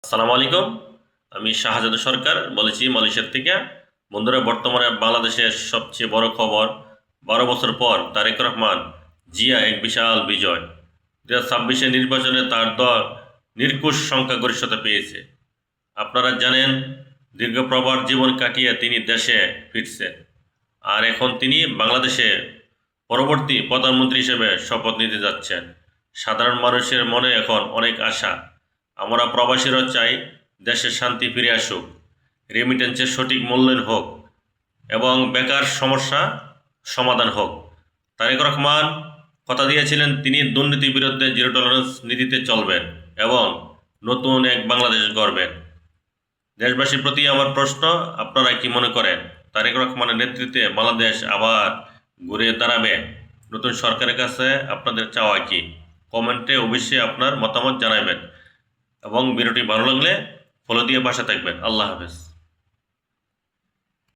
আসসালামু আলাইকুম। আমি শাহজাদু সরকার বলেছি মালয়েশিয়ার থেকে। বন্ধুরা, বর্তমানে বাংলাদেশের সবচেয়ে বড় খবর, 12 বছর পর তারেক রহমান জিয়া এক বিশাল বিজয়। 2026 নির্বাচনে তার দল নিরঙ্কুশ সংখ্যাগরিষ্ঠতা পেয়েছে। আপনারা জানেন, দীর্ঘ প্রবার জীবন কাটিয়ে তিনি দেশে ফিরছেন, আর এখন তিনি বাংলাদেশে পরবর্তী প্রধানমন্ত্রী হিসেবে শপথ নিতে যাচ্ছেন। সাধারণ মানুষের মনে এখন অনেক আশা। আমরা প্রবাসীরা চাই দেশে শান্তি ফিরে আসুক, রেমিটেন্সের সঠিক মূল্যায়ন হোক এবং বেকার সমস্যা সমাধান হোক। তারেক রহমান কথা দিয়েছিলেন তিনি দুর্নীতির বিরুদ্ধে জিরো টলারেন্স নীতিতে চলবেন এবং নতুন এক বাংলাদেশ গড়বেন। দেশবাসীর প্রতি আমার প্রশ্ন, আপনারা কি মনে করেন তারেক রহমানের নেতৃত্বে বাংলাদেশ আবার ঘুরে দাঁড়াবে? নতুন সরকারের কাছে আপনাদের চাওয়া কি? কমেন্টে অবশ্যই আপনার মতামত জানাবেন এবং ভিডিওটি ভালো লাগলে ফলো দিয়ে পাশে থাকবেন। আল্লাহ হাফেজ।